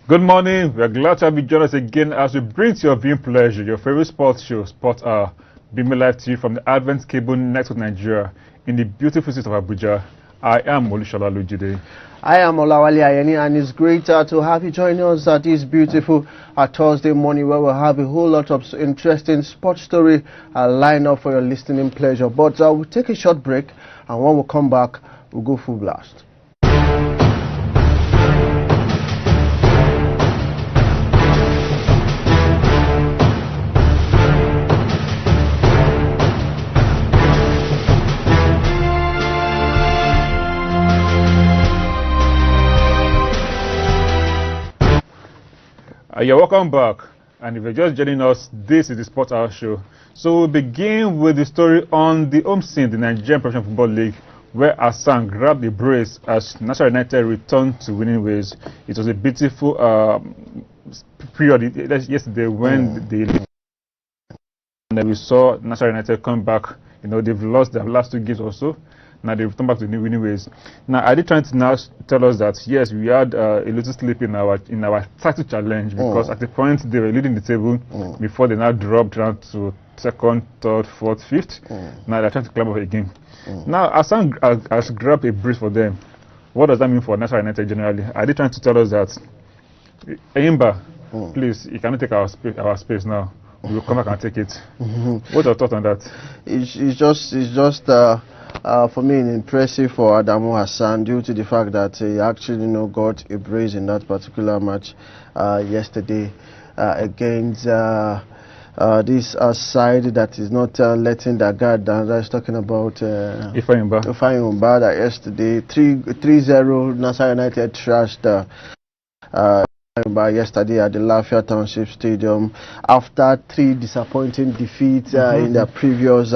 Good morning. We are glad to have you join us again as we bring to your viewing pleasure your favorite sports show, Sport Hour, beaming live to you from the Advent Cable Network Nigeria in the beautiful city of Abuja. I am Olushola Lujide. I am Olawale Ayeni, and it's great to have you join us at this beautiful Thursday morning where we'll have a whole lot of interesting sports story lined up for your listening pleasure. But we'll take a short break, and when we come back, we'll go full blast. You're welcome back, and if you're just joining us, this is the Sport Hour show. So we'll begin with the story on the home scene, the Nigerian Professional Football League, where Hassan grabbed the brace as National United returned to winning ways. It was a beautiful period yesterday when we saw National United come back. You know, they've lost their last two games also. Now they return back to the winning ways. Now, are they trying to now tell us that yes, we had a little slip in our title challenge, because at the point they were leading the table before they now dropped down to second, third, fourth, fifth. Now they're trying to climb up again. Now, Hassan has grabbed a brace for them. What does that mean for National United generally? Are they trying to tell us that Eyimba, please, you cannot take our space now. We will come back and take it. What's your thought on that? It's just for me impressive for Adamu Hassan, due to the fact that he actually got a brace in that particular match yesterday against this side that is not letting their guard down. I was talking about Ifeanyi that yesterday 3-0 Nassau United trashed yesterday at the Lafayette Township Stadium after 3 disappointing defeats in their previous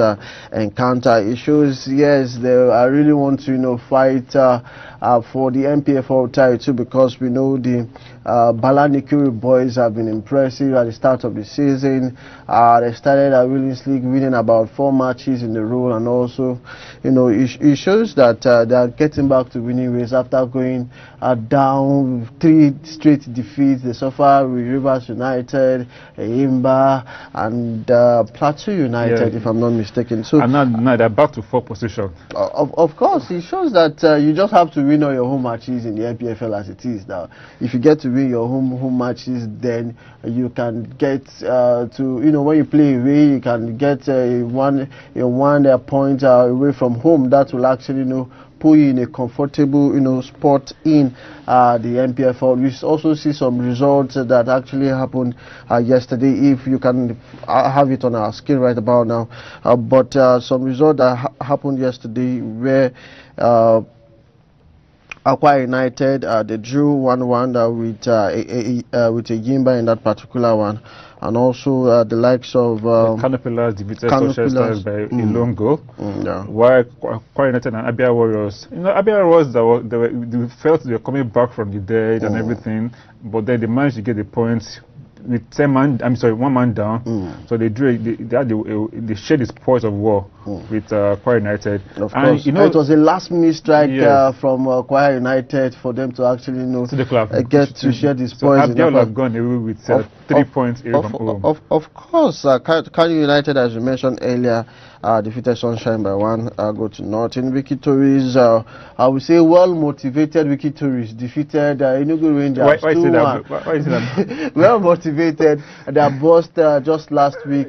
encounter. It shows, yes, they really want to fight for the MPFL title, because we know the Balanikuri boys have been impressive at the start of the season. They started at Williams League winning about 4 matches in a row, and also it shows that they are getting back to winning ways after going down 3 straight defeats. They suffer with Rivers United, Eyimba, and Plateau United, if I'm not mistaken. So, and now they're back to 4th position. Of course, it shows that you just have to win all your home matches in the MPFL as it is now. If you get to win your home matches, then you can get to when you play away, you can get one point away from home. That will actually put you in a comfortable spot in the MPFL. We also see some results that actually happened yesterday, if you can have it on our screen right about now. But some results that happened yesterday where Akwa United they drew 1-1 with Eyimba in that particular one, and also the likes of Canopilas defeated Stars by a lone goal. While Akwa United and Abia Warriors, Abia Warriors they felt they were coming back from the dead and everything, but then they managed to get the points with 1 man down. So they drew. They shared the spoils of war with Kwara United. Of course, it was a last-minute strike from Kwara United for them to actually get to share the spoils. So Abia have gone away with 3 points away from home. Of course, Kano United, as you mentioned earlier, defeated Sunshine by 1-0. Victories, I would say well-motivated victories, defeated Enugu Rangers 2-1. Why is that? Well-motivated. Their boss just last week.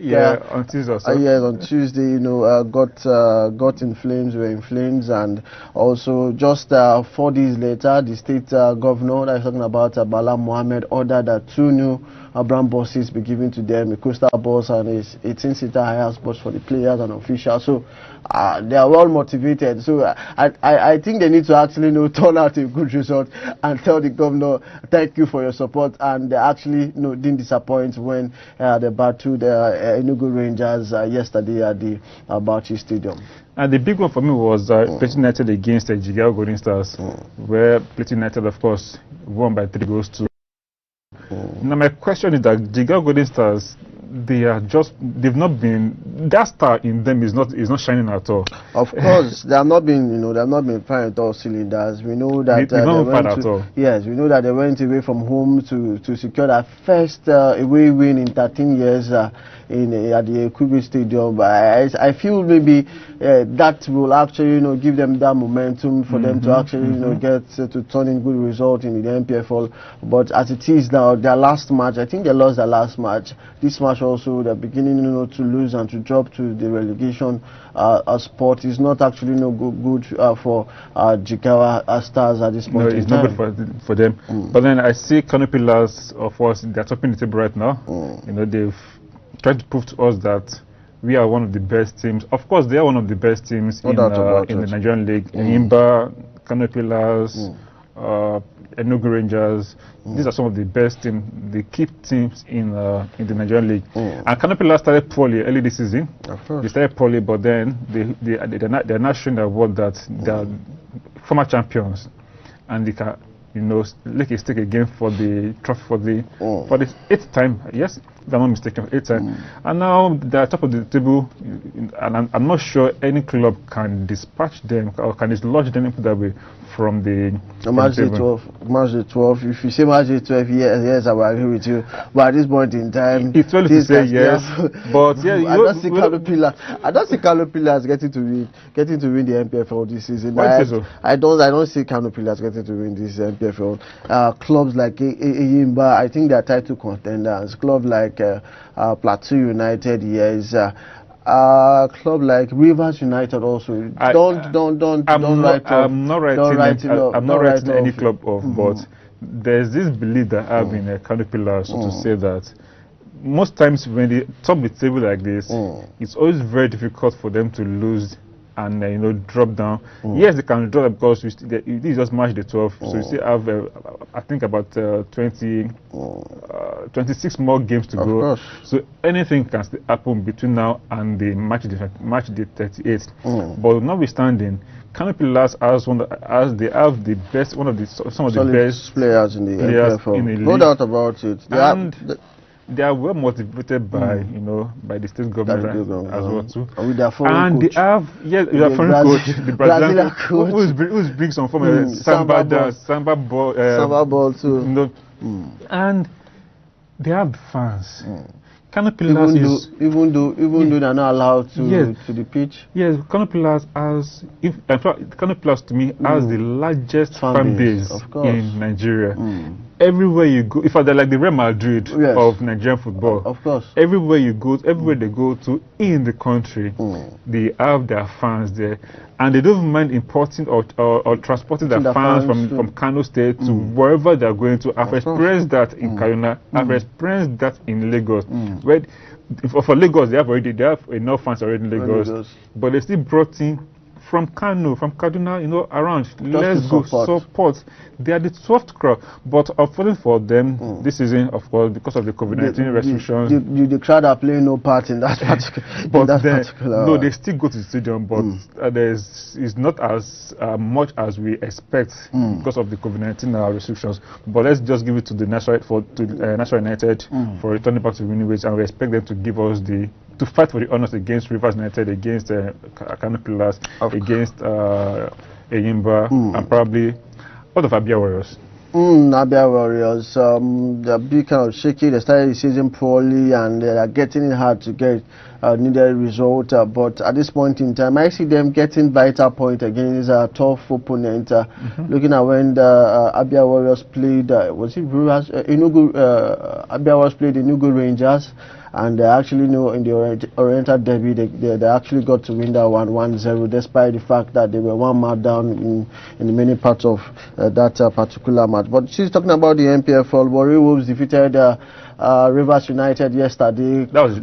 On Tuesday. Yes, on Tuesday, got in flames, were in flames, and also just 4 days later, the state governor that is talking about Bala Mohammed ordered that 2 new brand buses be given to them, a coastal bus and a 18-seater hire bus for the players and officials. So they are well motivated. So I think they need to actually turn out a good result and tell the governor thank you for your support, and they actually didn't disappoint when they battled the Enugu Rangers yesterday at the Bauchi Stadium. And the big one for me was Plateau United against the Jigawa Golden Stars, where Plateau United, of course, won by 3 goals to. Now my question is that Jigawa Golden Stars, they've not been, that star in them is not shining at all. Of course, they have not been, they have not been firing at all cylinders. We know that they don't fight at all. Yes, we know that they went away from home to secure their first away win in 13 years at the Equipe Stadium. I feel maybe that will actually, give them that momentum for them to actually, get to turn in good result in the MPFL. But as it is now, their last match, I think they lost their last match. This match also, they're beginning, to lose and to drop to the relegation spot. Is not actually good for Jigawa Stars at this point. No, it's not good for them. But then I see Kano Pillars, of course, they're topping the table right now. They've tried to prove to us that we are one of the best teams. Of course, they are one of the best teams in the Nigerian League. Enyimba, Kano Pillars, Enugu Rangers. These are some of the best teams, the key teams in the Nigerian League. And Kano Pillars started poorly early this season. They started poorly, but then they're not showing the world that they are former champions, and they can, make a stake again for the trophy for the 8th time. Yes, if I'm not mistaken, 8th time. And now they're top of the table, and I'm not sure any club can dispatch them or can dislodge them that way from the March the 12th. If you say March the 12th, yes, I will agree with you. But at this point in time, it's early to say yes. But yeah, I don't see Kano Pillars getting to win the MPFL this season. I don't see Kano Pillars getting to win this MPFL. Clubs like Enyimba, I think they are title contenders. Clubs like Plateau United, yes. Club like Rivers United also. I'm not writing any club off, but there's this belief that I have in Kano Pillars to say that most times when they top the table like this, it's always very difficult for them to lose and drop down. Yes, they can drop because this just March the 12th, so you still have I think about 26 more games to go. Course. So anything can still happen between now and the March the 38th. But notwithstanding, Kano Pillars they have the best, some of the best players in the MPFL. No doubt about it. They are well motivated by by the state government as well too. With their foreign coach. They have their foreign coach, the Brazilian coach, who's bring some form of samba dance, samba ball too. And they have fans. Kano Pillars even though they're not allowed to the pitch. Yes, Kano Pillars Kano Pillars to me has the largest fan base in Nigeria. Everywhere you go, in fact, they're like the Real Madrid of Nigerian football. Of course. Everywhere you go, everywhere they go to in the country, they have their fans there, and they don't mind importing or transporting their fans from Kano State to wherever they're going to. I've experienced that in Kaduna. I've experienced that in Lagos. Where for Lagos, they have enough fans already in Lagos. But they still brought in from Kano, from Kaduna, around. Let's go support. They are the soft crowd, but unfortunately for them, this season, of course, because of the COVID-19 restrictions, the crowd are playing no part in that particular. No, they still go to the stadium, but it's not as much as we expect because of the COVID-19 restrictions. But let's just give it to the National United for returning back to winning ways, and we expect them to give us to fight for the honors against Rivers United, against Kano Pillars, against Enyimba, and probably all of Abia Warriors. Abia Warriors, they're big kind of shaky. They started the season poorly and they are getting it hard to get needed result. But at this point in time, I see them getting vital point against a tough opponent. Looking at when the Abia Warriors played, was it Rivers? Abia Warriors played the Enugu Rangers. And actually, in the Oriental Derby, they actually got to win that 1-0, despite the fact that they were one mark down in many parts of that particular match. But she's talking about the MPFL. Warri Wolves defeated Rivers United yesterday. That was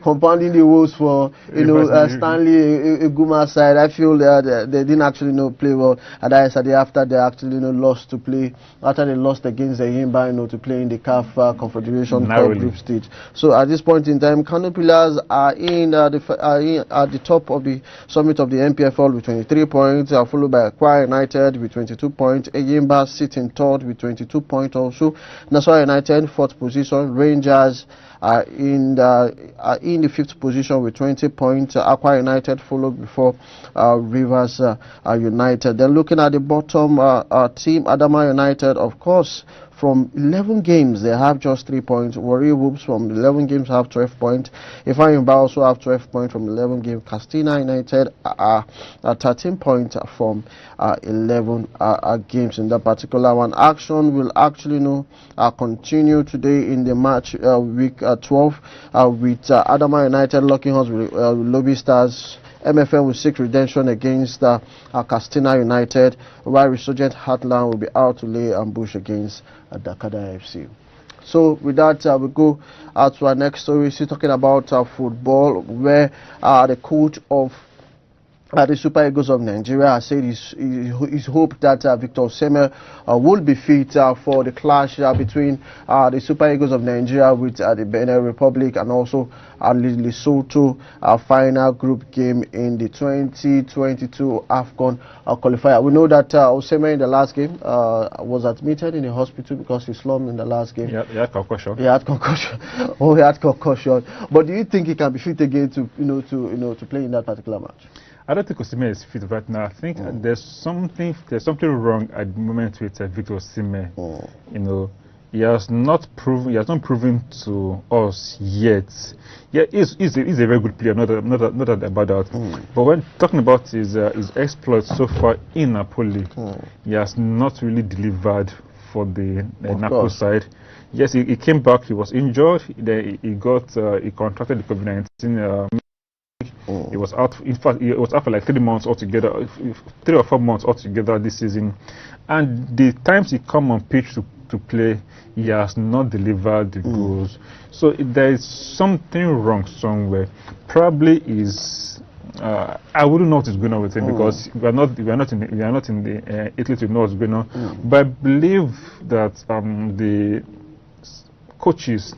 compounding the woes for Stanley Eguma's side. I feel that they didn't actually play well at yesterday after they actually lost to play after they lost against the Enyimba to play in the CAF Confederation Cup group stage. So at this point in time, Kano Pillars are at the top of the summit of the MPFL with 23 points, followed by Aqua United with 22 points. Enyimba sitting third with 22 points also. Nasarawa United, 4th position. Rangers are in the 5th position with 20 points. Aqua United followed before Rivers United. Then looking at the bottom team, Adama United, of course, from 11 games they have just 3 points. Warrior Wolves from 11 games have 12 points. Ifeanyi also have 12 points from 11 games. Castina United are 13 points from 11 games in that particular one. Action will actually continue today in the match week 12 with Adama United locking horns with Lobby Stars. MFM will seek redemption against Castina United, while Resurgent Heartland will be out to lay ambush against Dakada FC. So with that, we go to our next story. Still talking about football, where the coach of the Super Eagles of Nigeria has said his hope that Victor Osimhen will be fit for the clash between the Super Eagles of Nigeria with the Benin Republic and also Lesotho final group game in the 2022 AFCON qualifier. We know that Osimhen in the last game was admitted in the hospital because he slumped in the last game. Yeah, he had concussion. He had concussion. Oh, he had concussion. But do you think he can be fit again to play in that particular match? I don't think Osimhen is fit right now. I think there's something wrong at the moment with Victor Osimhen. You know, he has not proven to us yet. Yeah, he's a very good player, not that about that. But when talking about his exploits so far in Napoli, he has not really delivered for the Napoli side. Yes, he came back. He was injured. Then he contracted the COVID-19. He was out. In fact, he was out for like 3 months altogether, 3 or 4 months altogether this season. And the times he come on pitch to play, he has not delivered the goals. So there is something wrong somewhere. Probably is. I wouldn't know what is going on with him because we are not in the Italy to know what's going on. But I believe that the coaches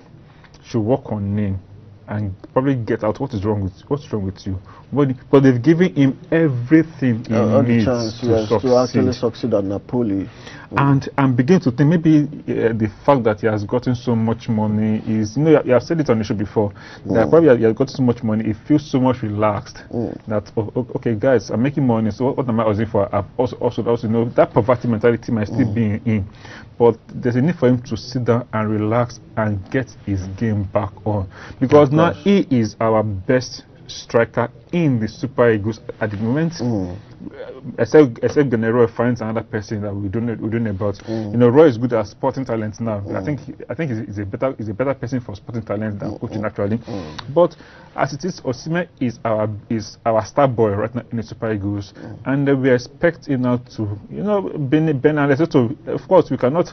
should work on him and probably get out what's wrong with you. But they've given him everything he needs to actually succeed at Napoli. And I'm beginning to think maybe the fact that he has gotten so much money is, you know, you have said it on the show before, that probably he has got so much money, he feels so much relaxed that, okay guys, I'm making money, so what am I using for? I've also you know, that poverty mentality might still be in, but there's a need for him to sit down and relax and get his game back on, because now he is our best striker in the Super Eagles at the moment. Except Roy finds another person that we don't know about. You know, Roy is good at sporting talent now. I think he's a better person for sporting talent than coaching actually. But as it is, Osimhen is our star boy right now in the Super Eagles, and we expect him now to, you know, Ben and Lesotho. Of course, we cannot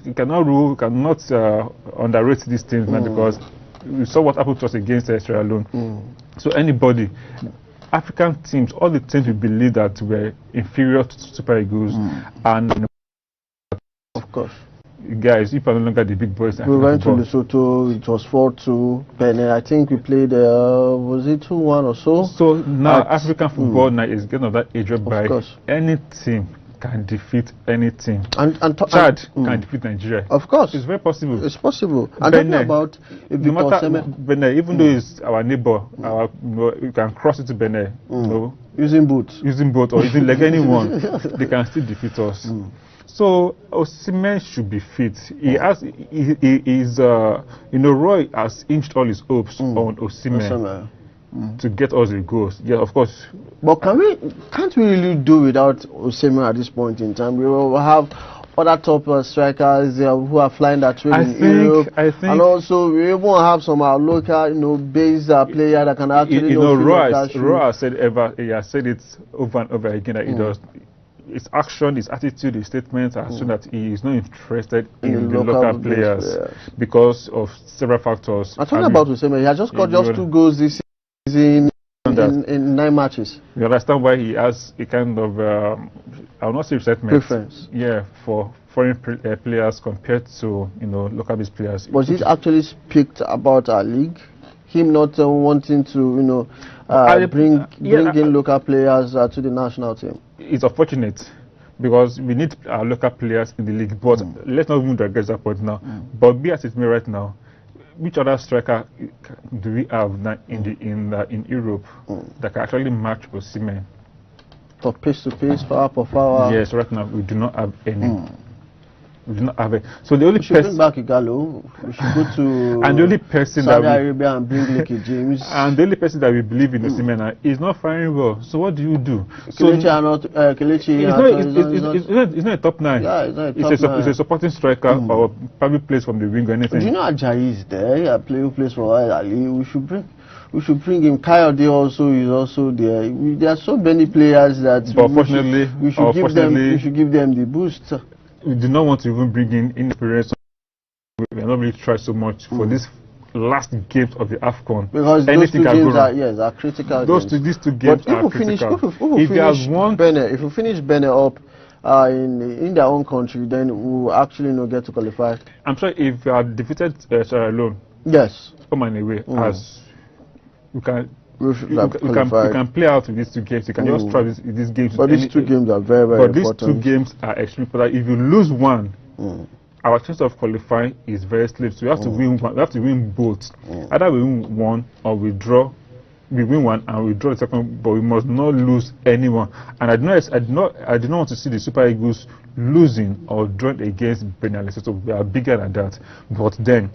underrate these things now, because we saw what happened to us against Sierra Leone. So anybody, African teams, all the teams we believe that were inferior to Super Eagles, and of course, guys, if are no longer the big boys. We went to Lesotho. It was 4-2. Benin, I think we played. Was it 2-1 or so? So now African football now is getting of that age whereby any team can defeat anything. And Chad can defeat Nigeria. Of course. It's very possible. It's possible. And talking about Benin, even though it's our neighbor, you can cross it to Benin. Using boats. Using boat or using leg, anyone, they can still defeat us. So Osimhen should be fit. He is you know, Roy has inched all his hopes on Osimhen to get us the goals. Yeah, of course. But can't we really do without Osimhen at this point in time? We will have other top strikers who are flying that train in Europe. And also we won't have some local, you know, base player that can actually, you know, Roy has said it over and over again that he does. His action, his attitude, his statements are shown that he is not interested in the local players because of several factors. I'm talking about Osimhen. He has just got 2 goals this season in 9 matches. You understand why he has a kind of, I will not say resentment. Preference. Yeah, for foreign players compared to, you know, local-based players. Was it actually speak about our league? Him not wanting to, you know, bring in local players to the national team? It's unfortunate, because we need our local players in the league. But let's not even digress that point now. But be as it may right now, which other striker do we have now in Europe that can actually match Osimhen? For pace to pace, power per power. Yes, right now we do not have any. We do not have it. So the only person bring back Igalo. We should go to and the only person Saudi that Arabia and bring Lekki James. And the only person that we believe in Osimhen is not firing well. So what do you do? Kelechi it's not a top 9. Yeah, it's not a top 9. It's a supporting striker or probably plays from the wing or anything. Do you know Ajayi is there? Yeah, who plays for Ali. We should bring him. Kayode also is also there. There are so many players that we should give them the boost. We do not want to even bring in inspiration. We are not really trying so much for this last games of the AFCON. Because anything those 2 games are critical. These two games are critical. If we finish Benin up in their own country, then we will actually not get to qualify. I'm sure if we are defeated Sierra Leone, yes, come on away as we can. You can play out with these 2 games. You can just try these games. But these 2 games are very, very important. But these 2 games are extremely important. If you lose one, our chance of qualifying is very slim. So we have to win one. We have to win both. Either we win one or we draw. We win one and we draw the second, but we must not lose anyone. And I do not want to see the Super Eagles losing or drawing against Benin. So we are bigger than that. But then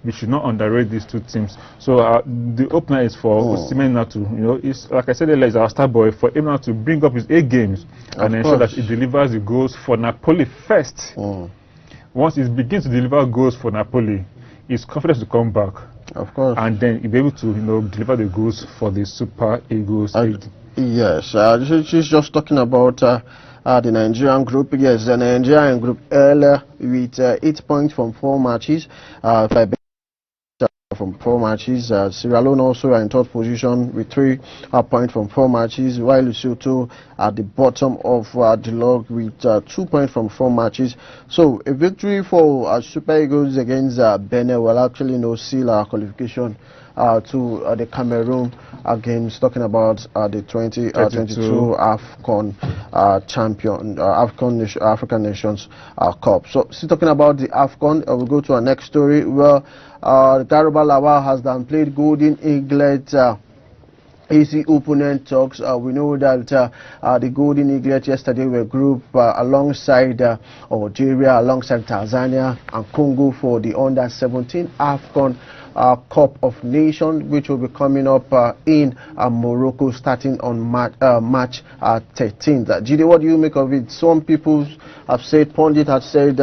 we should not underrate these 2 teams. So the opener is for Osimhen now to, it's like I said earlier, is our star boy, for him now to bring up his A games and ensure that he delivers the goals for Napoli first. Once he begins to deliver goals for Napoli, he's confident to come back. Of course. And then he'll be able to, deliver the goals for the Super Eagles. Yes, she's just talking about the Nigerian group. Yes, the Nigerian group L with 8 points from 4 matches. From 4 matches. Sierra Leone also are in 3rd position with 3 points from 4 matches, while Lesotho at the bottom of the log with 2 points from 4 matches. So a victory for Super Eagles against Benin will actually seal our qualification to the Cameroon games, talking about the 2022 AFCON champion, African Nations Cup. So still talking about the AFCON, we'll go to our next story. Well, Garba LAWAL has played Golden Eaglet AC opponent talks. We know that the Golden Eaglet yesterday were grouped alongside Algeria, alongside Tanzania and Congo for the under-17 AFCON Cup of Nations, which will be coming up in Morocco starting on March 13th. Jide, what do you make of it? Some people have said, Pundit has said,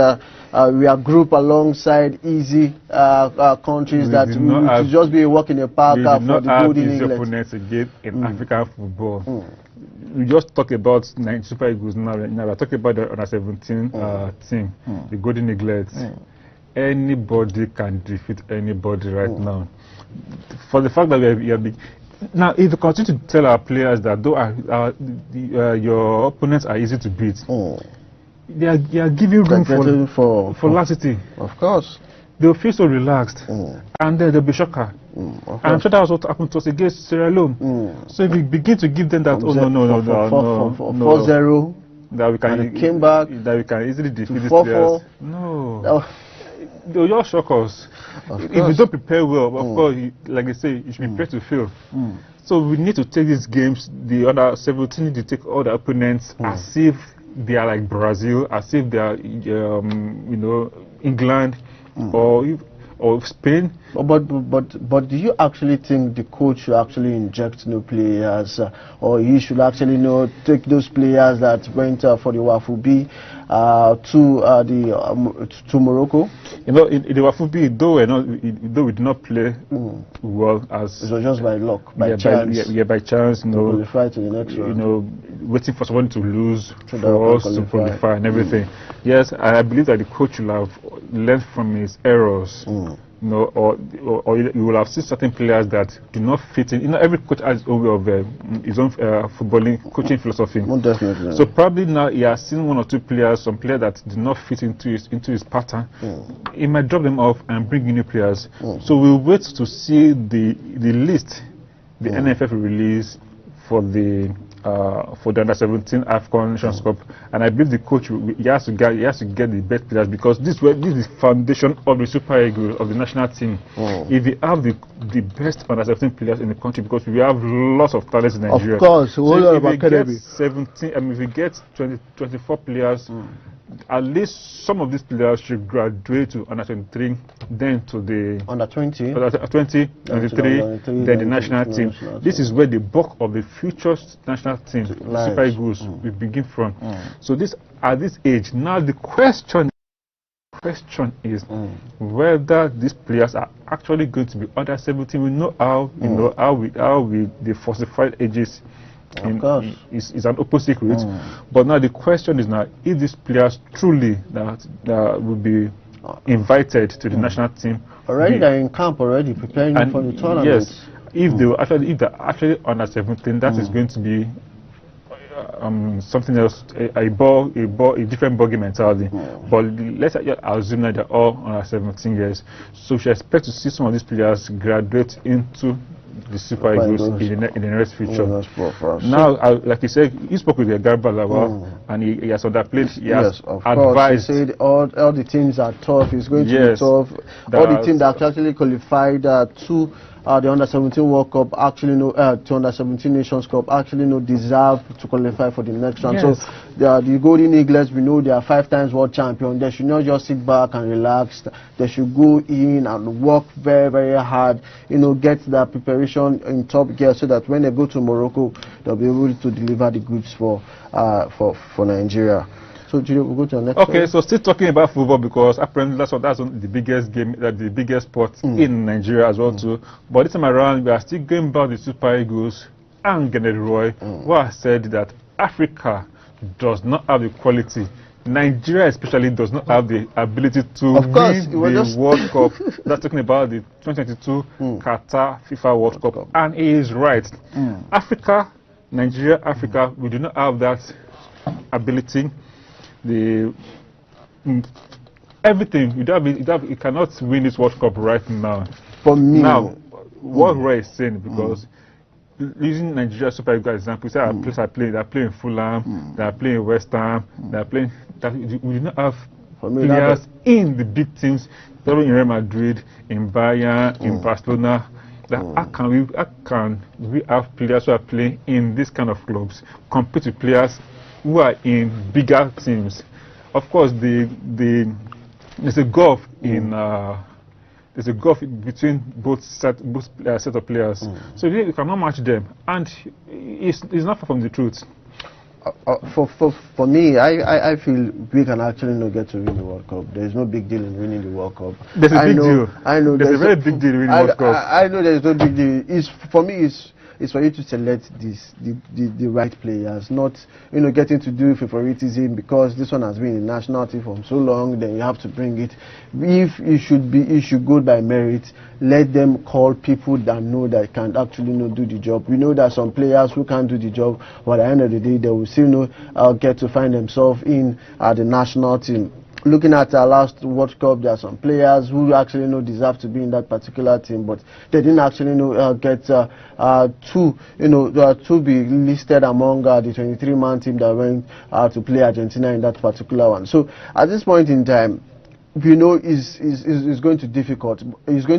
we are grouped alongside easy countries that will just be a walk in the park for the Golden Eaglet. Opponents again in African football. We just talk about Super Eagles now. We're talking about the under-17 team, the Golden Eagles. Anybody can defeat anybody right now. For the fact that we are big. Now, if you continue to tell our players that though your opponents are easy to beat, they are giving room for laxity. Of course. They'll feel so relaxed, and then they'll be shocker. And I'm sure that's what happened to us against Sierra Leone. So if we begin to give them that, 4-0, that we can came back, that we can easily defeat these players. No. They'll just shock us. If you don't prepare well, of course, like they say, you should be prepared to fail. So we need to take these games, the other 17 need to take all the opponents as if they are like Brazil, as if they are, England or Spain. But do you actually think the coach should actually inject new players, or he should actually take those players that went for the Wafubi to Morocco? In the Wafubi, though we did not play well, as it was just by luck, by chance. By chance, qualify to the next round. Waiting for someone to lose for us to qualify and everything. Yes, I believe that the coach will have learned from his errors. Or you will have seen certain players that do not fit in. Every coach has his own way of his own footballing coaching philosophy. Definitely. So probably now he has seen 1 or 2 players, some players that do not fit into his pattern. He might drop them off and bring in new players. So we'll wait to see the list the NFF will release for the for the under-17 AFCON Nations Cup, and I believe the coach he has to get the best players, because this is the foundation of the Super Eagles of the national team. If we have the best under-17 players in the country, because we have lots of talents in Nigeria. Of course, so if we get 17, I mean, if we get 24 players, at least some of these players should graduate to under 23, then to the under 20, 23, then the national team. This is where the bulk of the future national team, Super Eagles, will begin from. So this, at this age, now the question is whether these players are actually going to be under 17. We know how they falsified ages. Is an open secret, but now the question is now if these players truly that will be invited to the national team. Already they're in camp already preparing for the tournament. Yes, if they're actually under 17, that is going to be something else, a different ball game entirely. But let's assume that they're all under 17 years. So we should expect to see some of these players graduate into the Super Eagles in the nearest future. Now, like you said, he spoke with the GARDA LAWAL, and he has underplayed. He has advised. He said all the teams are tough. It's going to be tough. All the teams that actually qualified to the under-17 World Cup actually to under-17 Nations Cup actually deserve to qualify for the next round. So the Golden Eaglets, we know they are 5 times world champion. They should not just sit back and relax. They should go in and work very, very hard. Get their preparation in top gear so that when they go to Morocco, they'll be able to deliver the goods for Nigeria. So we'll go to the next. Okay, so still talking about football, because apparently that's the biggest game, the biggest sport in Nigeria as well too. But this time around, we are still going about the Super Eagles and General Roy, who has said that Africa does not have the quality. Nigeria especially does not have the ability to win the World Cup. That's talking about the 2022 QATAR FIFA World Cup, and he is right. Africa, we do not have that ability. Everything you cannot win this World Cup right now. For me, now what Roy is saying, because using Nigeria Super Eagles example, say our players are playing Fulham, they are playing West Ham, they are playing. We do not have players in the big teams, in Real Madrid, in Bayern, in Barcelona. How can we have players who are playing in this kind of clubs compete with players who are in bigger teams? Of course, there's a gulf between both set of players. So you cannot match them, and it's not far from the truth. For me, I feel we can actually not get to win the World Cup. There's no big deal in winning the World Cup. There's a big deal. I know. There's a very big deal in winning the World Cup. I know there's no big deal. For me, it's for you to select the right players, not getting to do favoritism because this one has been in the national team for so long. Then you have to bring it. If it should go by merit, let them call people that know that can actually do the job. We know that some players who can't do the job, but at the end of the day, they will still get to find themselves in the national team. Looking at our last World Cup, there are some players who actually deserve to be in that particular team, but they didn't actually get to be listed among the 23-man team that went to play Argentina in that particular one. So at this point in time, it's going to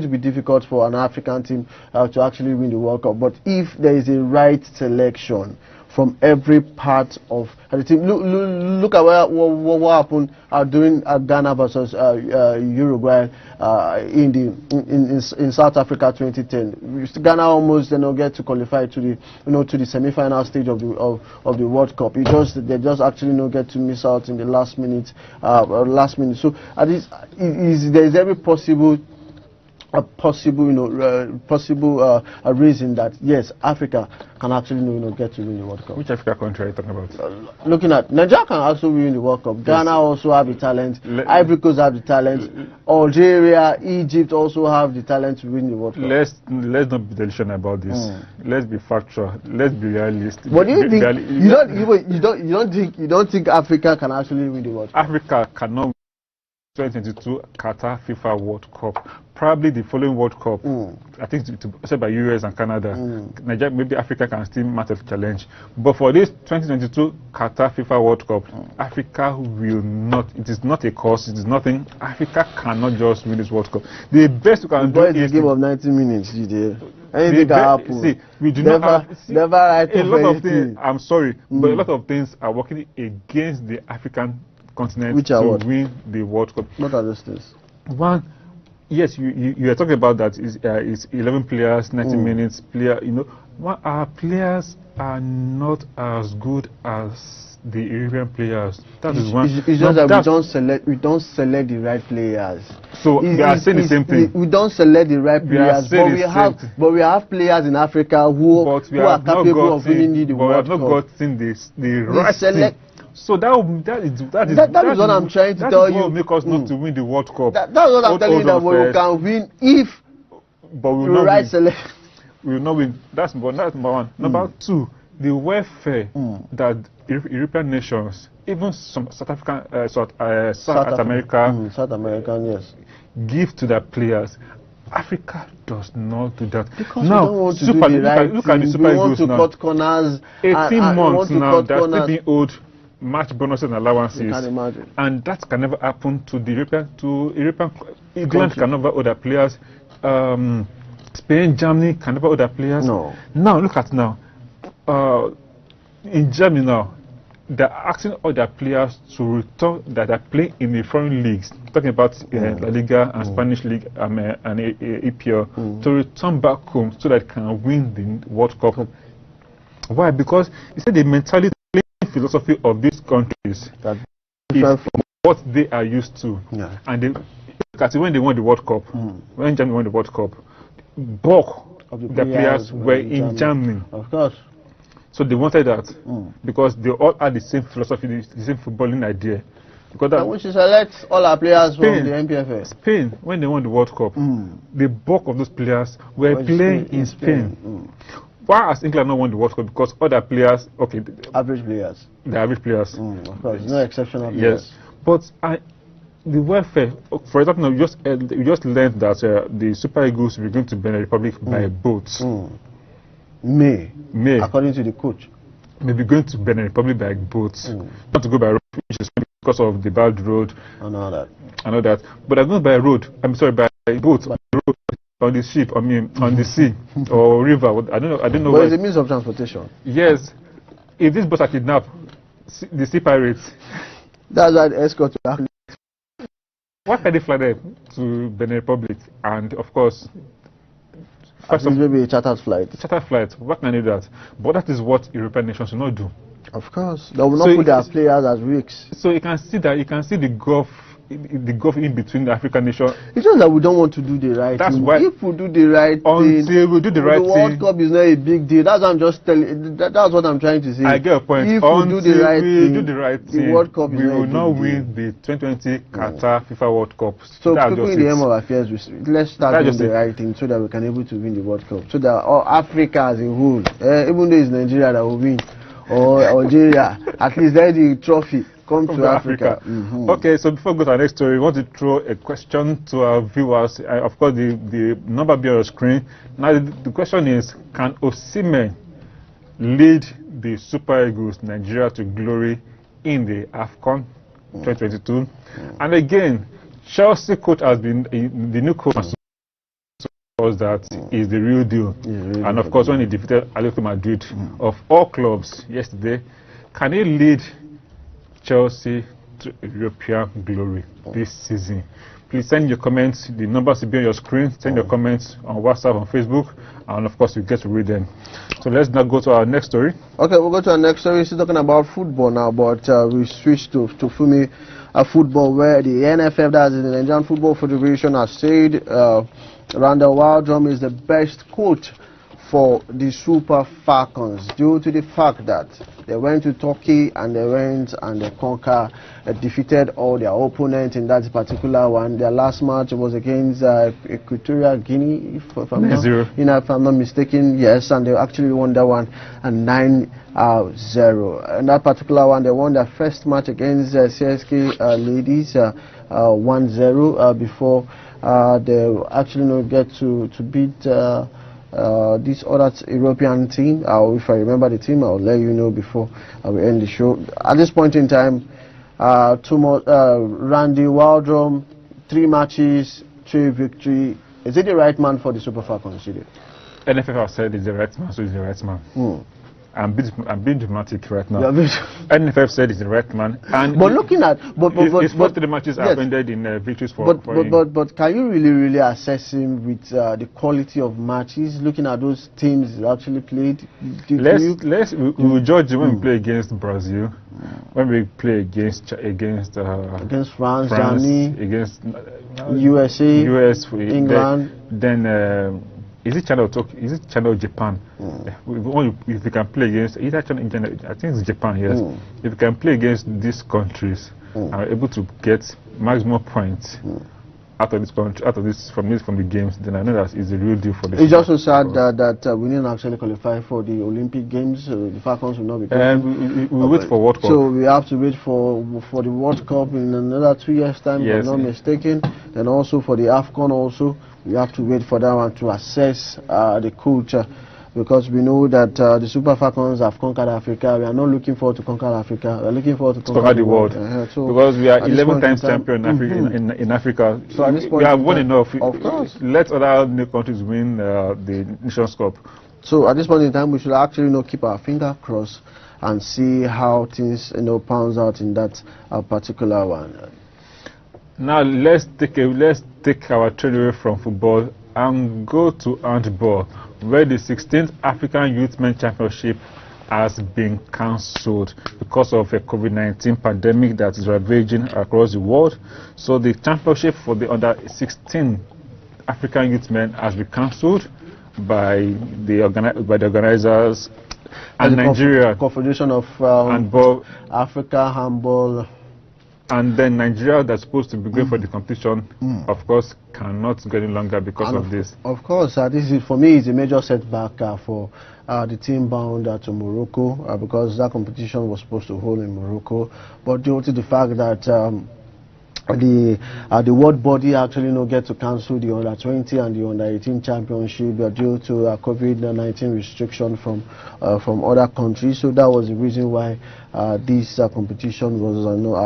be difficult for an African team to actually win the World Cup. But if there is a right selection from every part of the team, look at what happened during Ghana versus Uruguay in South Africa 2010. Ghana almost get to qualify to the semi-final stage of the World Cup. They just actually get to miss out in the last minute. So at least there is every possible reason that yes, Africa can actually get to win the World Cup. Which Africa country are you talking about? Looking at Nigeria can also win the World Cup. Yes. Ghana also have the talent. Ivory Coast have the talent. Algeria, Egypt also have the talent to win the World Cup. Let's not be delusional about this. Let's be factual. Let's be realistic. What do you think? You don't think Africa can actually win the World Cup? Africa cannot. 2022 Qatar FIFA World Cup. Probably the following World Cup, I think to be set by US and Canada. Nigeria, maybe Africa can still mount a challenge. But for this 2022 Qatar FIFA World Cup, Africa will not. It is not a cause. It is nothing. Africa cannot just win this World Cup. The best you can do is a game of 90 minutes. Anything can happen. See, we do never, not have never right a lot of things. I'm sorry, but a lot of things are working against the African continent to win the World Cup. What are those things? One, yes, you are talking about that. It's 11 players, 90 minutes. Our players are not as good as the European players. That is one. It's just that we don't select the right players. So we are saying the same thing. We don't select the right players, but we have players in Africa who are capable of winning the World Cup. We have not gotten the right thing. So that is what I'm trying to tell you. That will make us not to win the World Cup. That's what I'm telling you, that we can win if but we will not select. We will not win. That's number one. Number two, the welfare that European nations, even some South African, South America, South American, yes, give to their players. Africa does not do that. Because now, we don't want to do the right look at the Super Eagles now. Cut corners. 18 months now, they're still being owed match bonuses and allowances. You can imagine. And that can never happen to the European. England can never owe their players. Spain, Germany can never owe their players. No. Now look at now. In Germany now, they're asking all their players to return that are playing in the foreign leagues. Talking about La Liga and Spanish League and EPL to return back home so that they can win the World Cup. Why? Because he said the mentality philosophy of these countries is from what they are used to. And they look at it when they won the World Cup. When Germany won the World Cup, bulk of the players were in Germany. Of course. So they wanted that because they all had the same philosophy, the same footballing idea. Because that, we should select all our players from the MPFA. Spain, when they won the World Cup, the bulk of those players were playing in Spain. Why has England not won the World Cup? Because other players, average players. The average players. Of course, no exceptional players. Yes, but the welfare. For example, you just learned that the Super Eagles will be going to Benin Republic by boat. May, according to the coach. Maybe going to Benin Republic by boat. Not to go by road, which is because of the bad road. I know that. But I'm going by road. I'm sorry, by boat. By road. On the ship, on the sea or river. I don't know. But it's a means of transportation. Yes. If this boat are kidnapped, the sea pirates. That's why the escort. Why can they fly there to Benin Republic? And of course, maybe a chartered flight. Why can they do that? But that is what European nations will not do. Of course, they will not put their players as risks. So you can see that the gulf in between the African nations. It's just that we don't want to do the right thing. Why, if we do the right thing, the World Cup is not a big deal. That's what I'm just telling. That's what I'm trying to say. I get a point. If we do the right thing, the World Cup is we will not win the 2020 Qatar FIFA World Cup. So quickly in the end of affairs, let's start doing the right thing so that we can able to win the World Cup. So that all Africa as a whole, even though it's Nigeria that will win, or Algeria, at least there the trophy come to Africa. Okay, so before we go to our next story, we want to throw a question to our viewers. Of course, the number be on your screen. Now, the question is, can Osimhen lead the Super Eagles Nigeria to glory in the AFCON 2022? And again, Chelsea coach has been the new coach. That is the real deal. And of course, when he defeated Atletico Madrid of all clubs yesterday, can he lead Chelsea to European glory this season? Please send your comments. The numbers will be on your screen. Send your comments on WhatsApp, on Facebook, and of course, we get to read them. So let's now go to our next story. Okay, we'll go to our next story. We're talking about football now, but we switch to Fumi football, where the NFF, that is the Nigerian Football Federation, has said Randall WALDRUM is the best coach for the Super Falcons due to the fact that they went to Turkey and they went and they conquered, defeated all their opponents in that particular one. Their last match was against Equatorial Guinea, if I'm not mistaken. Yes, and they actually won that one and 9-0. In that particular one, they won their first match against CSK ladies 1-0 before they actually get to beat this other European team. If I remember the team, I'll let you know before we end the show. At this point in time, Randy WALDRUM, 3 matches, 3 victory. Is it the right man for the Super Falcons? NFF has said he's the right man, so he's the right man. I'm being dramatic right now. NFF said he's the right man, and but looking at his first 3 matches have ended in victories for him. But can you really assess him with the quality of matches? Looking at those teams he actually played, we will judge when we play against Brazil, when we play against France, Germany, against USA, England, then. Is it China or Turkey? Is it China or Japan? If we can play against either China, I think it's Japan. Yes. If we can play against these countries and are able to get maximum points out of this country, from the games, then I know that is the real deal for this. It's also sad that we didn't actually qualify for the Olympic Games. The Falcons will not be. And we wait for World Cup. So we have to wait for the World Cup in another 2 years' time, if I'm not mistaken. And also for the AFCON also. We have to wait for that one to assess the culture, because we know that the Super Falcons have conquered Africa. We are not looking forward to conquer Africa. We are looking forward to conquer the world. So because we are 11 times champion in Africa. So at this point we have won enough. Of course. Let other countries win the Nations Cup. So at this point in time, we should actually keep our finger crossed and see how things pans out in that particular one. Now let's take our trade away from football and go to handball, where the 16th African Youth Men Championship has been cancelled because of a COVID-19 pandemic that is ravaging across the world. So the championship for the under-16 African Youth Men has been cancelled by the organizers and Nigeria Confederation of Africa Handball. And then Nigeria, that's supposed to be going for the competition, of course, cannot go any longer because of this. Of course, this is, for me, is a major setback for the team bound to Morocco, because that competition was supposed to hold in Morocco. But due to the fact that the world body actually get to cancel the under-20 and the under-18 championship due to COVID-19 restriction from other countries. So that was the reason why this competition was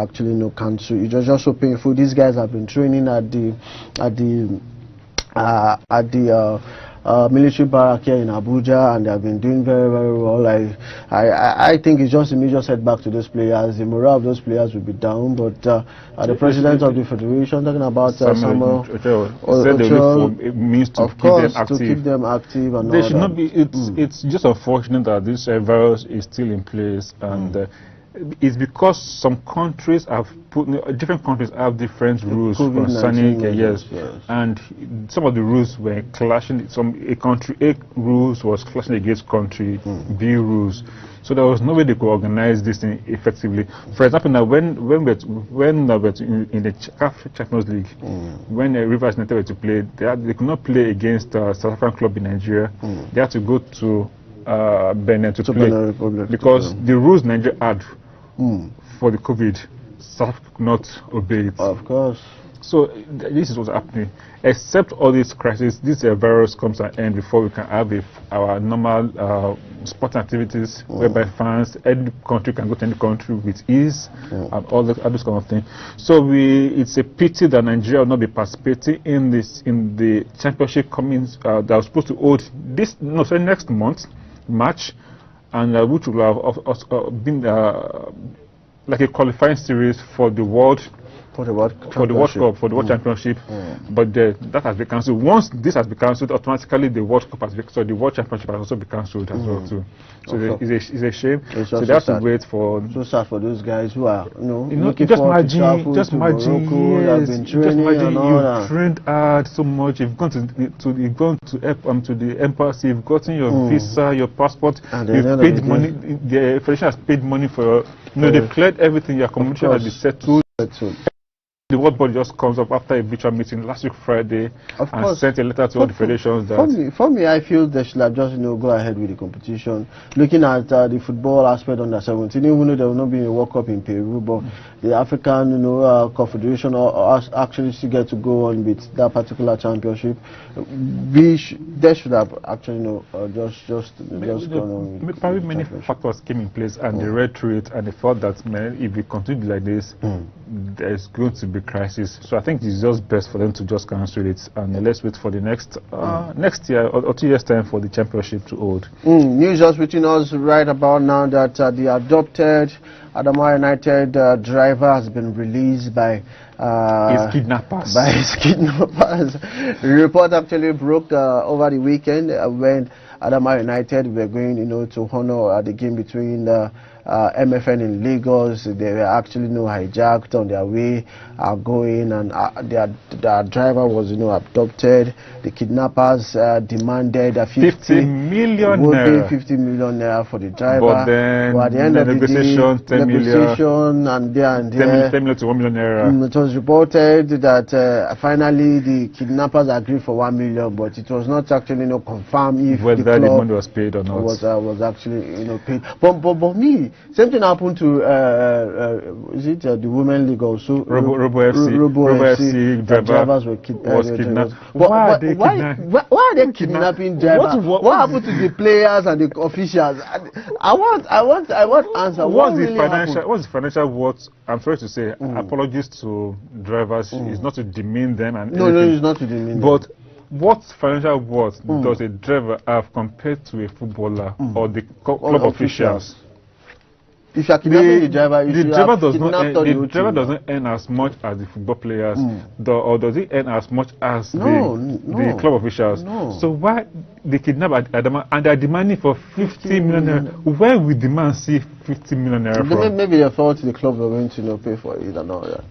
actually cancelled. It was just so painful. These guys have been training at the military barrack here in Abuja, and they have been doing very well. I think it's just a major setback to those players. The morale of those players will be down, but the president of the federation, talking about Samuel Ocho, it means to keep them active and they should not be. It's just unfortunate that this virus is still in place, and it's because some countries have different countries have different rules concerning and some of the rules were clashing. A country A rules was clashing against country B rules, so there was no way they could organize this thing effectively. For example, now when we're in the CAF Champions League, when Rivers United were to play, they could not play against South African club in Nigeria. They had to go to Benin to play because the rules Nigeria had for the COVID, South could not obey it. Of course. So this is what's happening. Except all these crises, this virus comes to an end before we can have our normal sporting activities, whereby fans, any country can go to any country with ease and all those kind of things. So it's a pity that Nigeria will not be participating in the championship coming that was supposed to hold next month, March, and which will have been like a qualifying series for the World For the World Cup, for the World Championship, but that has been cancelled. Once this has been cancelled, automatically the World Cup has been, so the World Championship has also been cancelled as well too. So it's a shame. So they have to wait for. So sad for those guys who are, just imagine, you've trained hard so much. You've gone to the embassy, you've gotten your visa, your passport, you've paid money. The federation has paid money for. They've cleared everything. Your accommodation has been settled. The World Board just comes up after a virtual meeting last week Friday and sent a letter to all the federations that... For me, I feel they should have just go ahead with the competition. Looking at the football aspect under 17, even though there will not be a World Cup in Peru, but the African Confederation actually still get to go on with that particular championship. They should have actually just gone on with probably many factors came in place and they read through it and they thought that, man, if we continue like this, there's going to be crisis. So I think it's just best for them to just cancel it and let's wait for the next year or 2 years time for the championship to hold. News just reaching us right about now that the adopted Adamawa United driver has been released by his kidnappers. The report actually broke over the weekend when Adamawa United were going, to honor the game between MFN in Lagos. They were actually hijacked on their way going, and their driver was abducted. The kidnappers demanded 50 million naira for the driver. But then at the end of the negotiation, 10 million and there and there, 10 million to 1 million naira. It was reported that finally the kidnappers agreed for 1 million, but it was not actually confirmed if whether the money was paid or not. Was actually paid. But me, same thing happened to is it the Women League also? Robo FC drivers were kidnapped. Why are they kidnapping drivers? What happened to the players and the officials? I want answer. What's the financial worth? I'm sorry to say, apologies to drivers. It's not to demean them and no, it's not to demean them. But what financial worth does a driver have compared to a footballer or the club officials? If you are kidnapping the driver, doesn't earn as much as the football players, or does he earn as much as the club officials? No. So why they kidnap Adama and they are demanding for 50 million naira? Where will the man see 50 million naira from? Maybe they thought the club were going to pay for it and all that.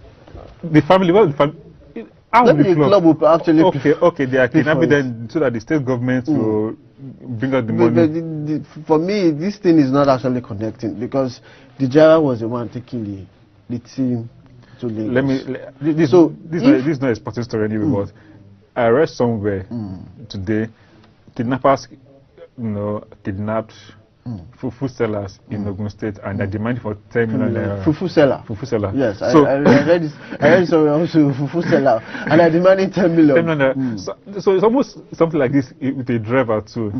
The family, maybe the club will actually okay, they are kidnapping them so that the state government will bring out the money. For me, this thing is not actually connecting because the driver was the one taking the team to Lagos. This is not a sporting story anyway, but I read somewhere today, kidnappers, kidnapped fufu sellers in Ogun State and they're demanding for 10 million naira. Fufu seller. Yes, so I read somewhere also fufu seller and they're demanding 10 million. 10 million so it's almost something like this with a driver too,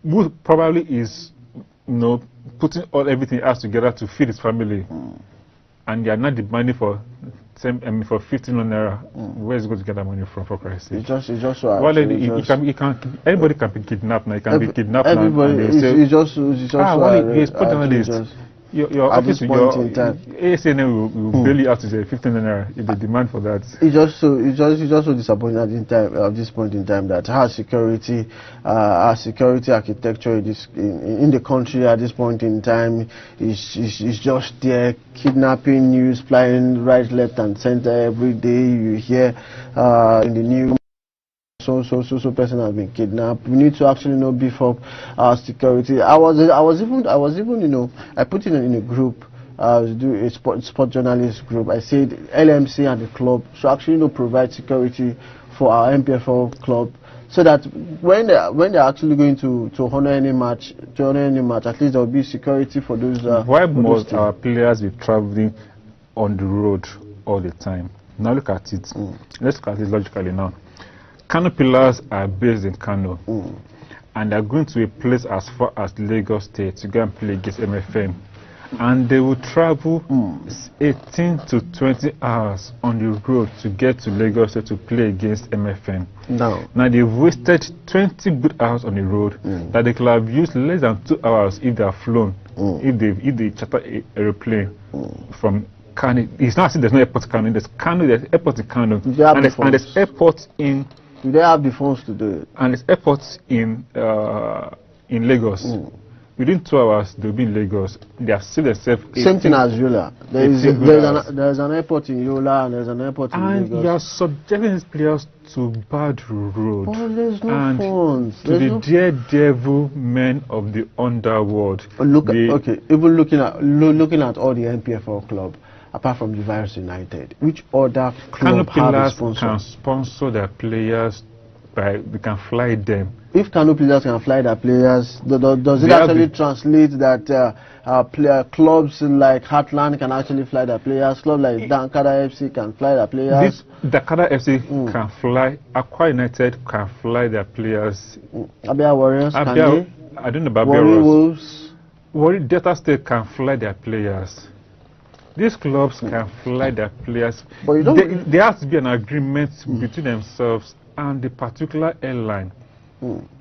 who probably is putting everything else together to feed his family, and they are not demanding for 50 million naira. Where is he going to get that money from, for Christ's sake? It's just well, anybody can be kidnapped now. He can be kidnapped everybody, now. It's just he's put on the list. Your office, your ACNN will bail you out to say 15 naira if they demand for that. It's just so disappointing at this point in time that our security architecture in the country at this point in time is just there. Kidnapping news flying right, left, and center every day. You hear in the news. So person has been kidnapped. We need to actually beef up our security. I was even I put it in a group, do a sport journalist group. I said LMC and the club should actually provide security for our MPFL club, so that when they're actually going to honor any match, at least there will be security for those. Why must our players be traveling on the road all the time? Now look at it. Let's look at it logically now. Kano pillars are based in Kano, and they are going to a place as far as Lagos State to go and play against MFM, and they will travel 18 to 20 hours on the road to get to Lagos State to play against MFM. Now they've wasted 20 good hours on the road that they could have used less than 2 hours if they are flown, if they charter an aeroplane from Kano. It's not saying there's no airport in Kano. There's Kano. There's airport in Kano, and there's airports in. Do they have the funds to do it? And there's airports in Lagos. Within 2 hours, they'll be in Lagos. They have saved themselves. Same thing as Yola. There's an airport in Yola and there's an airport in Lagos. And you are subjecting these players to bad roads. Oh, there's no funds. To the daredevil men of the underworld. Even looking at all the NPFL club, apart from the Virus United, which other club have a sponsor? Can sponsor their players by they can fly them. If Kano players can fly their players, does it actually translate that clubs like Heartland can actually fly their players? Clubs like Dankada FC can fly their players? Dankada FC can fly. Aqua United can fly their players. Abia Warriors can they? I don't know about Warri Wolves. Warri Delta State can fly their players. These clubs can fly their players. But you don't there has to be an agreement between themselves and the particular airline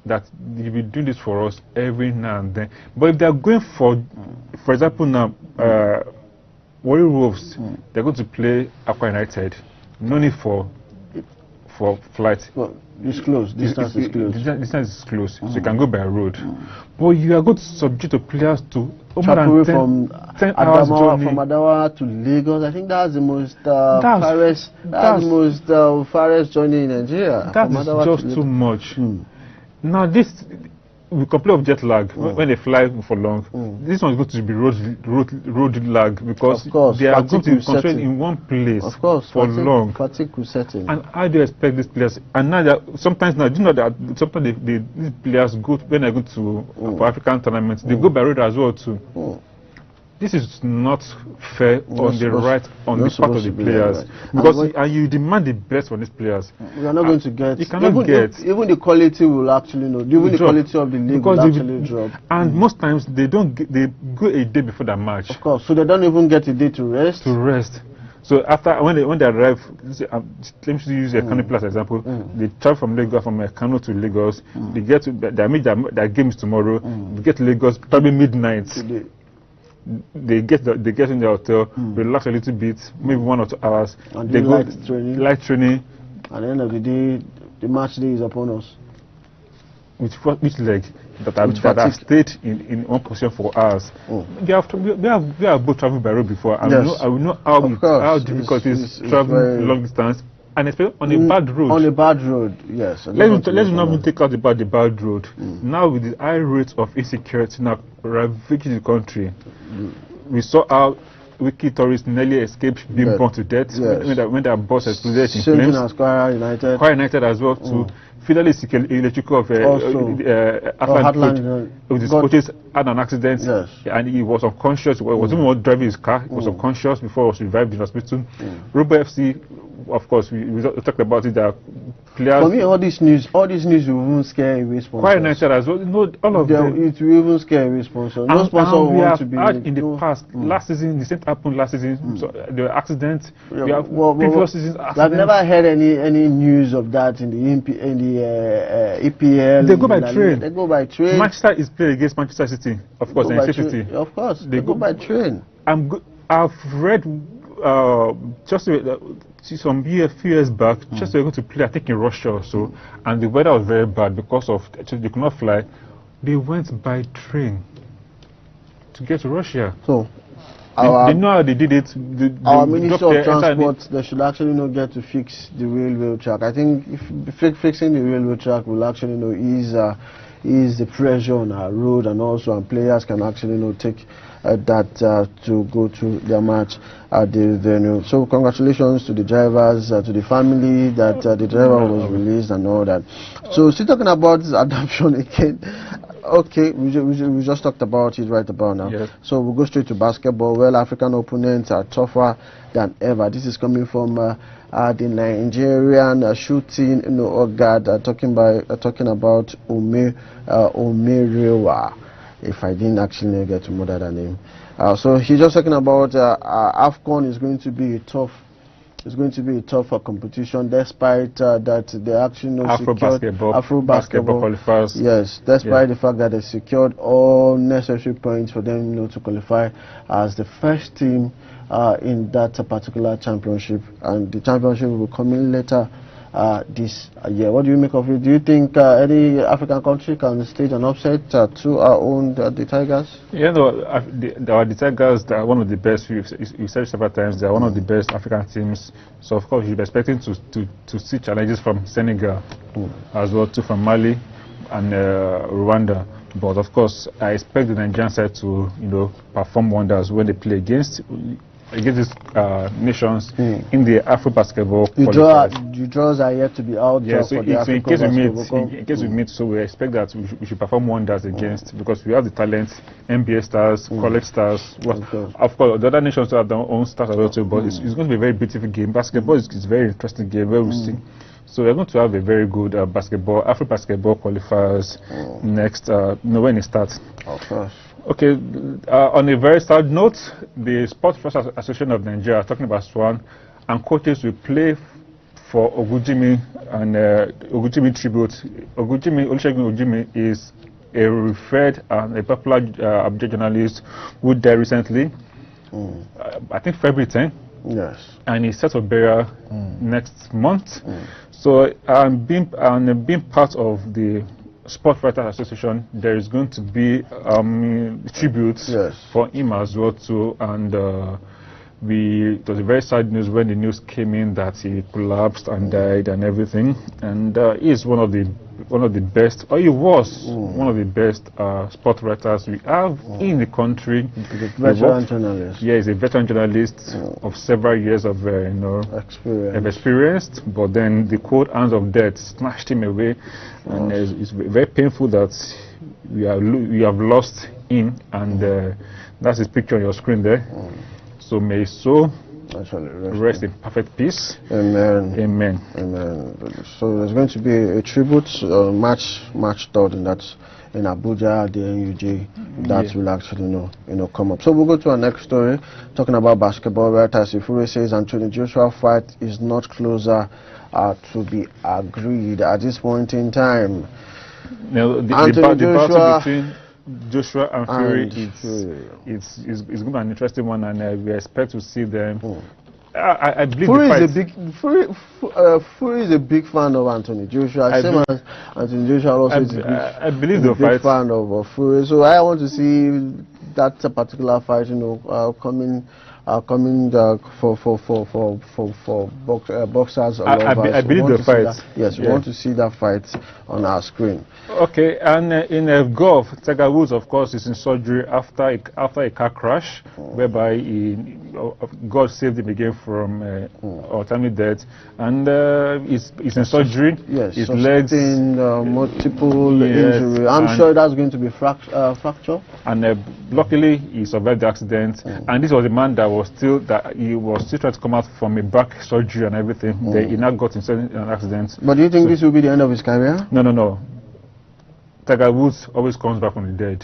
that you'll be doing this for us every now and then. But if they're going for example now, Warri Wolves, they're going to play Aqua United. No need for flight. Well, it's close. Distance is close. Distance is close, so you can go by road. But you are going to subject the players to travel from 10 hours journey. From Adawa to Lagos. I think that's the most farthest journey in Nigeria. That is just too much. Now this, we complain of jet lag when they fly for long. This one is going to be road lag because they are going to be concentrated in one place for long. Fatigue will set in. And how do you expect these players? And now, sometimes now, do you know that sometimes these players go when they go to for African tournaments, they go by road as well too. This is not fair on the part of the players because you demand the best from these players. We are not going to get. You cannot get. Even the quality will actually the quality of the league will actually drop. And most times they don't. They go a day before the match. Of course, so they don't even get a day to rest. So after when they arrive, let me use a Kano Plus example. They travel from Lagos, from Kano to Lagos. They get to their games tomorrow. They get to Lagos probably midnight. They get in the hotel, relax a little bit, maybe 1 or 2 hours. And they go light training. At the end of the day, the match day is upon us. Which leg that have stayed in one position for hours. We have both traveled by road before, and we know how difficult it is traveling long distance, and especially on a bad road. On a bad road, yes. Let's not even take out about the bad road. Now with the high rates of insecurity now ravaging the country, we saw how wicked tourists nearly escaped being burned to death when their bus exploded in flames. Same thing as QUATAR United. QUATAR United as well too. Federally electrical of Heartland with his coaches had an accident and he was unconscious. He was even driving his car. He was unconscious before he was revived in hospital. ROBO FC, of course, we talked about it. That players. For me, all this news will even scare away sponsors. QUATAR United as well. No, all of them. It will even scare away sponsors. No sponsor will want to be. In the past, last season, the same happened last season. So there were accidents. We have previous seasons. I've never heard any news of that in the EPL. They go by train. They go by train. Manchester is playing against Manchester City, of course, in City. Of course, they go by train. I've read just some few years back, just they were going to play, I think in Russia or so, and the weather was very bad because of they could not fly. They went by train to get to Russia. So they know how they did it. Our Minister of Transport, they should actually get to fix the railway track. I think if fixing the railway track will actually ease the pressure on our road, and also players can actually take that to go to their match at the venue. So congratulations to the drivers, to the family that the driver was released and all that. So still talking about adoption again. Okay, we just talked about it right about now. Yes. So we'll go straight to basketball. Well, African opponents are tougher than ever. This is coming from the Nigerian shooting guard talking about OMOERAH. If I didn't actually get to murder that name. So he's just talking about AFCON is going to be a tough it's going to be a tougher competition, despite that they actually secured AFROBASKET qualifiers. Yes, despite the fact that they secured all necessary points for them to qualify as the first team in that particular championship, and the championship will come in later this year. What do you make of it? Do you think any African country can stage an upset to our own the Tigers? Yeah, the Tigers, they are one of the best. You said several times, they are one of the best African teams. So of course you'll be expecting to see challenges from Senegal as well, too, from Mali and Rwanda. But of course I expect the Nigerian side to perform wonders when they play against these nations in the AFROBASKET qualifiers. The draws are yet to be out. Yeah, so in case we meet, so we expect that we should perform wonders against, because we have the talent, NBA stars, college stars. Well, of course, the other nations have their own stars as well too, but it's going to be a very beautiful game. Basketball is a very interesting game, very risky. So we're going to have a very good AFROBASKET qualifiers next, when it starts. Of course. Okay, on a very sad note, the Sports Writers Association of Nigeria, talking about SWAN, and coaches will play for Ogujimi and Ogujimi tribute. Olusegun Ogujimi is a referred and a popular Abuja journalist who died recently, I think February 10. Yes. And he's set for burial next month. So being part of the Sport Writers Association, there is going to be tributes for him as well too, and it was a very sad news when the news came in that he collapsed and died and everything. And he is one of the best, or he was one of the best sport writers we have in the country. He's a veteran journalist. Yeah, he's a veteran journalist of several years of experience. But then the cold hands of death snatched him away, and it's very painful that we have lost him. And that's his picture on your screen there. So may his soul rest in perfect peace. Amen. Amen. Amen. So there's going to be a tribute March 3rd in Abuja, the NUJ, that will actually come up. So we'll go to our next story, talking about basketball. Where Ifure says Anthony Joshua fight is not closer to be agreed at this point in time. Now, the battle between Joshua and Fury, it's going to be an interesting one, and we expect to see them. I believe Fury is a big fan of Anthony Joshua. Same as Anthony Joshua also is a big fan of Fury. So I want to see that particular fight, coming for boxers. I believe the fight. Yes, we want to see that fight on our screen. Okay, and in golf, Tiger Woods, of course, is in surgery after a car crash, whereby God saved him again from untimely death, and he's in surgery. Yes, his legs multiple injury. I'm sure that's going to be fracture. And luckily, he survived the accident. And this was a man that was still trying to come out from a back surgery and everything. He now got himself in an accident. But do you think this will be the end of his career? No. Tiger Woods always comes back from the dead.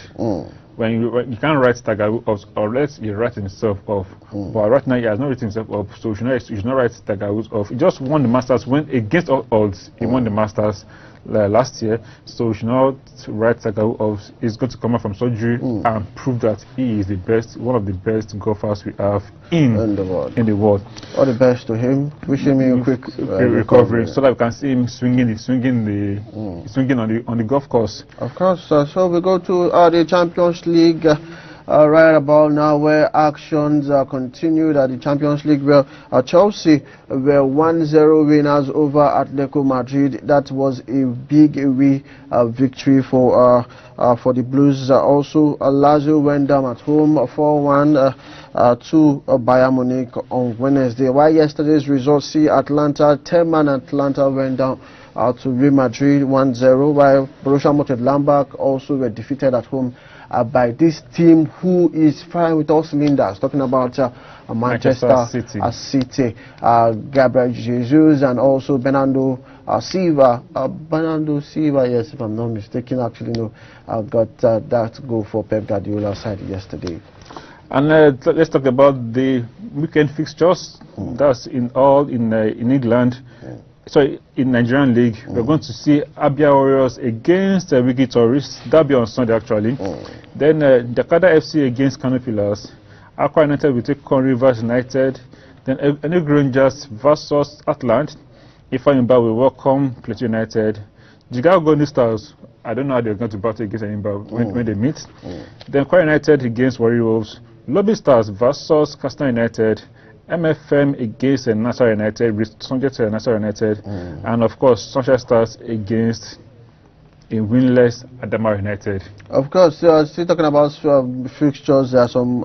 When you can't write Tiger Woods off, unless he writes himself off. But right now he has not written himself off, so you should not write Tiger Woods off. He just won the Masters, went against all odds. He won the Masters last year, so we should not write Tiger Woods off. He's going to come out from surgery and prove that he is the best, one of the best golfers we have in the world. All the best to him. Wishing him a quick recovery, so that we can see him swinging on the golf course. Of course. So we go to the Champions League. Right about now, where actions continued at the Champions League, where Chelsea were 1-0 winners over Atletico Madrid. That was a big away victory for the Blues. Also, Lazio went down at home 4-1 to Bayern Munich on Wednesday. While yesterday's results see Atlanta, 10-man Atlanta went down to Real Madrid 1-0, while Borussia Mönchengladbach also were defeated at home by this team who is firing with all cylinders, talking about Manchester City. Gabriel Jesus and also Bernardo Silva. Yes, if I'm not mistaken, actually got that goal for Pep Guardiola's side yesterday. And let's talk about the weekend fixtures. That's in England. Sorry, in Nigerian League, we're going to see Abia Warriors against MOTORIST. That'll be on Sunday, actually. Then Jakarta FC against Kano Pillars. Aqua United will take on Rivers United. Then Enugu Rangers versus Atlant. Ifeanyi will welcome Plateau United. Jigawa Golden Stars, I don't know how they're going to battle against Enyimba when they meet. Then Kwara United against Warri Wolves. Lobby Stars versus Katsina United. MFM against Nasarawa United, subject to Nasarawa United, and of course Sunshine Stars against a winless Adamawa United. Of course, still talking about fixtures, there are some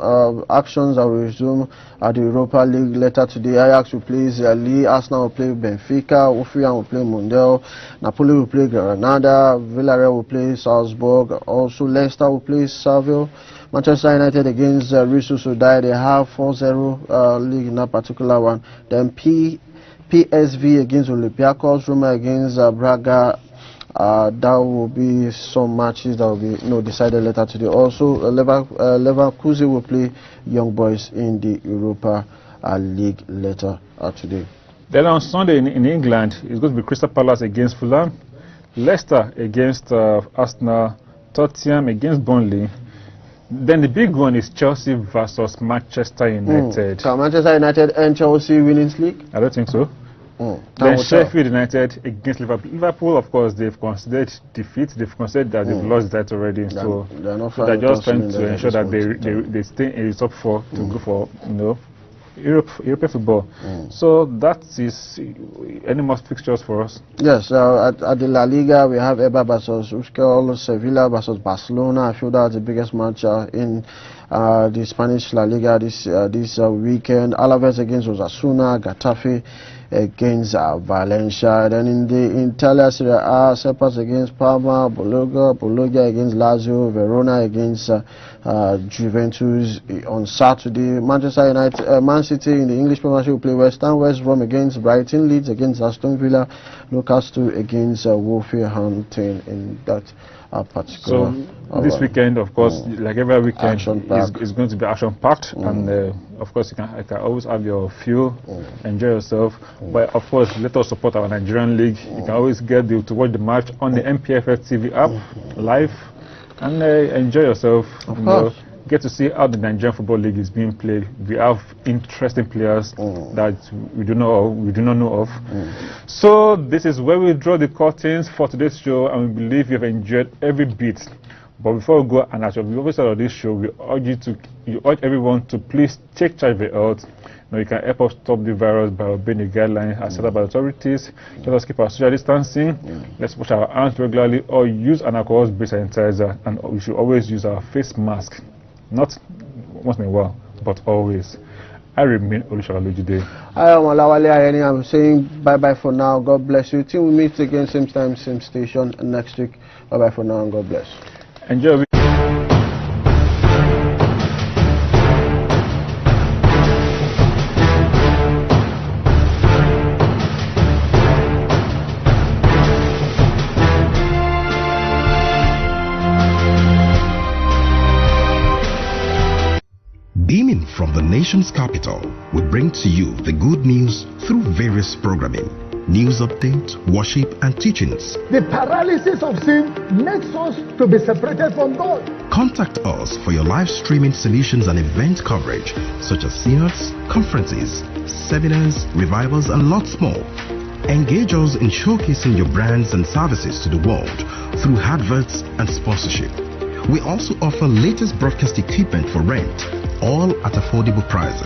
actions that will resume at the Europa League later today. Ajax will play Lille, Arsenal will play Benfica, Ufian will play Mundell, Napoli will play Granada, Villarreal will play Salzburg, also Leicester will play Seville. Manchester United against Real Sociedad, they have 4-0 league in that particular one. Then PSV against Olympiacos, Roma against Braga. That will be some matches that will be decided later today. Also, Leverkusen will play Young Boys in the Europa League later today. Then on Sunday in England, it's going to be Crystal Palace against Fulham, Leicester against Arsenal, Tottenham against Burnley. Then the big one is Chelsea versus Manchester United. Can Manchester United and Chelsea win league? I don't think so. Then Sheffield United against Liverpool. Liverpool, of course, they've considered defeat. They've considered that they've lost that already. So they're just trying to ensure that they stay in the top 4 to go for European football. So that is any more fixtures for us? Yes, at the La Liga we have Eibar versus Euskal, Sevilla versus Barcelona. I feel that's the biggest match in the Spanish La Liga this weekend. Alaves against Osasuna, Getafe against Valencia. Then in the Italia Serie A, Seppas against Parma, Bologna against Lazio, Verona against Juventus on Saturday. Manchester United, Man City in the English Premiership will play West Ham, West Brom against Brighton, Leeds against Aston Villa, Newcastle against Wolverhampton in that particular. So this weekend, of course, like every weekend, is going to be action-packed, and of course, you can always have your fuel, enjoy yourself. But of course, let us support our Nigerian league. You can always get to watch the match on the MPFL TV app live, and enjoy yourself. Get to see how the Nigerian Football League is being played. We have interesting players that we do not know of. So this is where we draw the curtains for today's show, and we believe you have enjoyed every bit. But before we go, and as we always start this show, we urge everyone to please take charge of your health. You can help us stop the virus by obeying the guidelines as set up by authorities. Let us keep our social distancing. Let's wash our hands regularly or use an alcohol-based sanitizer, and we should always use our face mask. Not once in a while, but always. I remain Olushawale today. I am LAWAL. I'm saying bye-bye for now. God bless you. Till we meet again, same time, same station next week. Bye-bye for now, and God bless. Enjoy. Beaming from the nation's capital, we bring to you the good news through various programming, news update, worship and teachings. The paralysis of sin makes us to be separated from God. Contact us for your live streaming solutions and event coverage such as synods, conferences, seminars, revivals and lots more. Engage us in showcasing your brands and services to the world through adverts and sponsorship. We also offer latest broadcast equipment for rent, all at affordable prices.